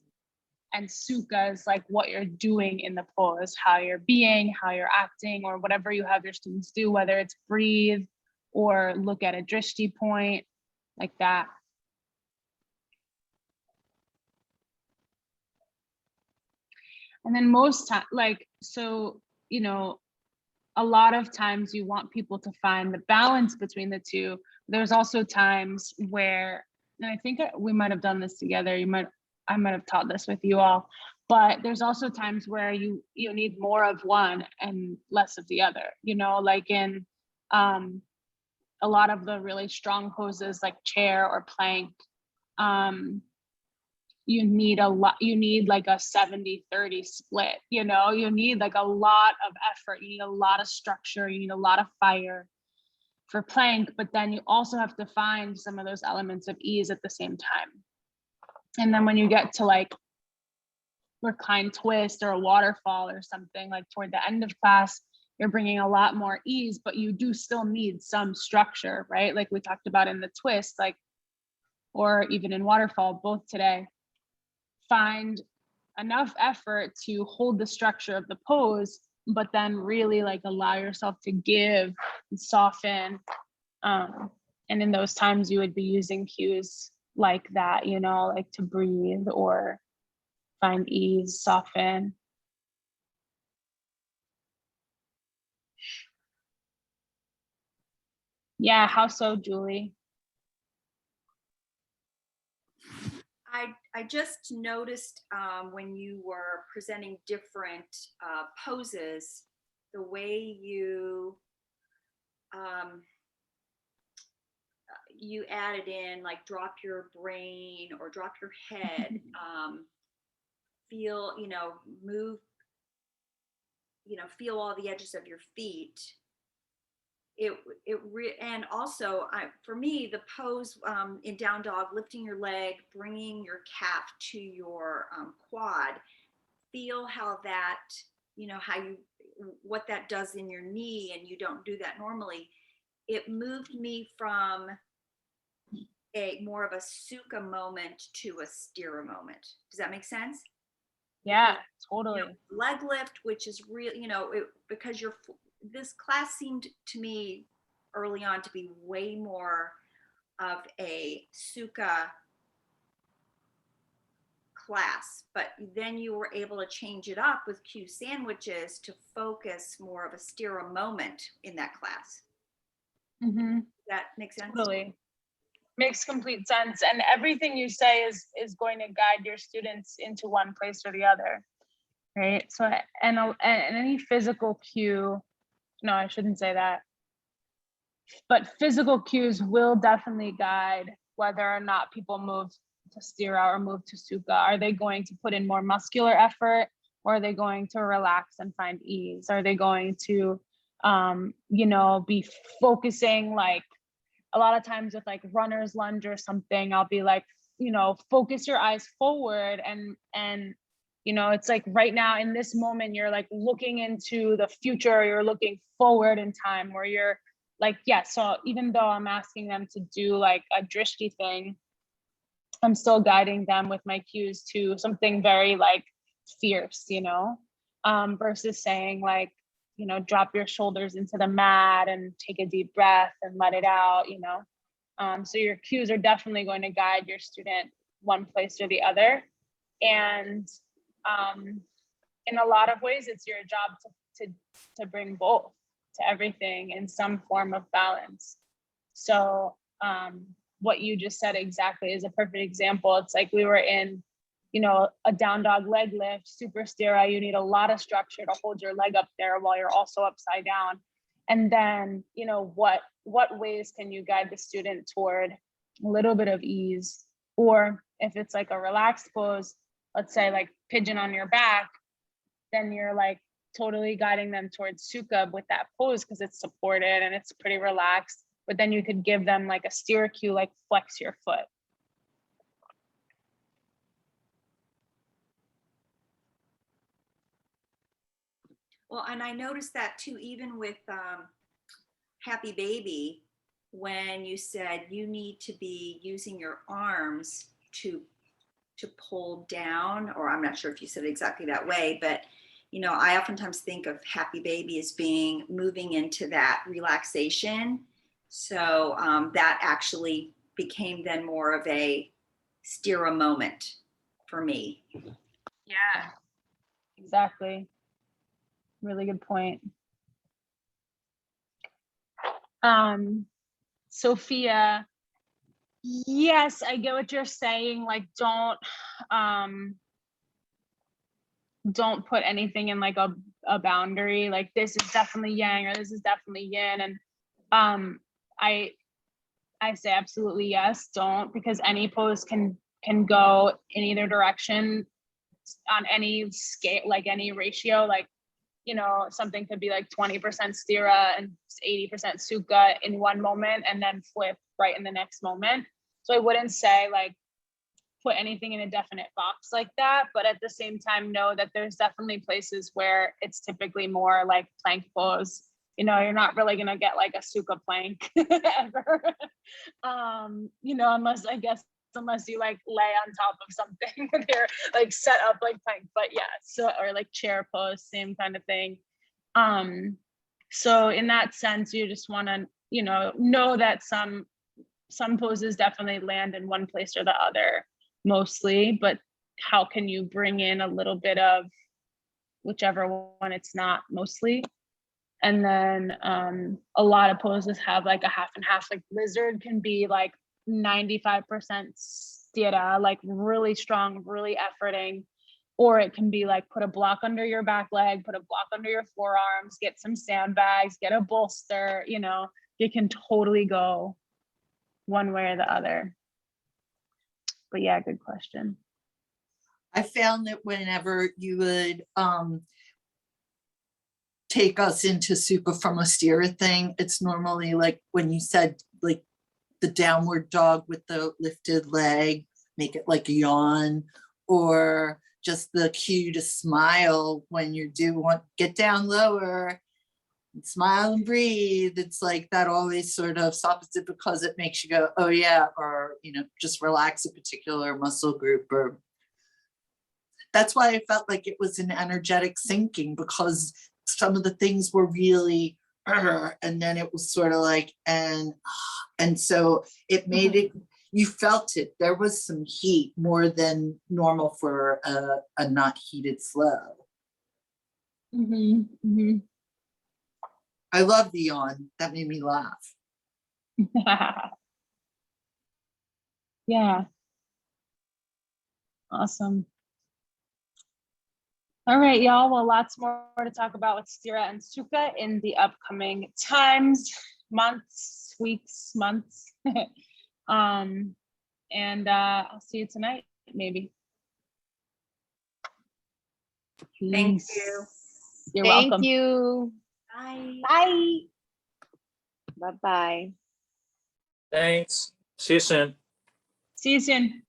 and sukha is like what you're doing in the pose, how you're being, how you're acting, or whatever you have your students do, whether it's breathe or look at a drishti point, like that. And then most time, like, so, you know, a lot of times you want people to find the balance between the two. There's also times where, and I think we might have done this together, I might have taught this with you all, but there's also times where you need more of one and less of the other, you know, like in a lot of the really strong poses like chair or plank, you need a lot, you need like a 70-30 split, you know, you need like a lot of effort, you need a lot of structure, you need a lot of fire for plank, but then you also have to find some of those elements of ease at the same time. And then when you get to like reclined twist or a waterfall or something like toward the end of class, you're bringing a lot more ease, but you do still need some structure, right? Like we talked about in the twist, like, or even in waterfall, both today. Find enough effort to hold the structure of the pose, but then really like allow yourself to give and soften. And in those times you would be using cues like that, you know, like to breathe or find ease, soften. Yeah, how so, Julie? I just noticed when you were presenting different poses, the way you you added in like drop your brain or drop your head, feel, you know, move, you know, feel all the edges of your feet. And also for me, the pose in down dog, lifting your leg, bringing your calf to your quad, feel how that, you know, what that does in your knee, and you don't do that normally. It moved me from more of a Sukha moment to a Stira moment. Does that make sense? Yeah, totally. You know, leg lift, which is real, you know, because this class seemed to me early on to be way more of a Sukha class, but then you were able to change it up with cue sandwiches to focus more of a Stira moment in that class. Mm-hmm. Does that make sense? Totally. Makes complete sense. And everything you say is going to guide your students into one place or the other, right? So, and any physical cue, no, I shouldn't say that, but physical cues will definitely guide whether or not people move to Stira or move to Sukha. Are they going to put in more muscular effort, or are they going to relax and find ease? Are they going to, you know, be focusing? Like a lot of times with like runner's lunge or something, I'll be like, you know, focus your eyes forward, and you know, it's like right now in this moment, you're like looking into the future, you're looking forward in time, where you're like, yeah. So even though I'm asking them to do like a drishti thing, I'm still guiding them with my cues to something very like fierce, you know, versus saying like, you know, drop your shoulders into the mat and take a deep breath and let it out, you know. So your cues are definitely going to guide your student one place or the other. And in a lot of ways, it's your job to bring both to everything in some form of balance. So what you just said exactly is a perfect example. It's like we were in, you know, a down dog leg lift, super Stira. You need a lot of structure to hold your leg up there while you're also upside down. And then, you know, what ways can you guide the student toward a little bit of ease? Or if it's like a relaxed pose, let's say like pigeon on your back, then you're like totally guiding them towards Sukha with that pose because it's supported and it's pretty relaxed. But then you could give them like a Stira cue, like flex your foot. Well, and I noticed that too, even with Happy Baby, when you said you need to be using your arms to pull down, or I'm not sure if you said it exactly that way, but you know, I oftentimes think of Happy Baby as being moving into that relaxation. So that actually became then more of a Stira moment for me. Yeah, exactly. Really good point. Sophia, yes, I get what you're saying. Like, don't put anything in like a boundary. Like this is definitely yang or this is definitely yin. And I say absolutely yes, don't, because any pose can can go in either direction on any scale, like any ratio, like, you know, something could be like 20% stira and 80% sukha in one moment and then flip right in the next moment. So I wouldn't say like put anything in a definite box like that, but at the same time know that there's definitely places where it's typically more like plank pose. You know, you're not really gonna get like a sukha plank ever. You know, unless you like lay on top of something with your like set up like plank, but yeah, so or like chair pose, same kind of thing. So in that sense, you just want to, you know that some poses definitely land in one place or the other mostly, but how can you bring in a little bit of whichever one it's not mostly? And then a lot of poses have like a half and half, like lizard can be like 95% stira, like really strong, really efforting, or it can be like put a block under your back leg, put a block under your forearms, get some sandbags, get a bolster, you know, it can totally go one way or the other. But yeah, good question. I found that whenever you would take us into Sukha from a stira thing, it's normally like when you said like the downward dog with the lifted leg, make it like a yawn, or just the cue to smile when you do want get down lower and smile and breathe. It's like that always sort of softens it because it makes you go, oh yeah, or you know, just relax a particular muscle group. Or that's why I felt like it was an energetic sinking, because some of the things were really and then it was sort of like and so it made it, you felt it, there was some heat more than normal for a not heated flow. I love the yawn, that made me laugh. Yeah. Awesome. All right, y'all. Well, lots more to talk about with stira and sukha in the upcoming times, months, weeks, months. And I'll see you tonight, maybe. Thank Peace. you. You're Thank welcome. you. Bye. Bye. Bye-bye. Thanks. See you soon. See you soon.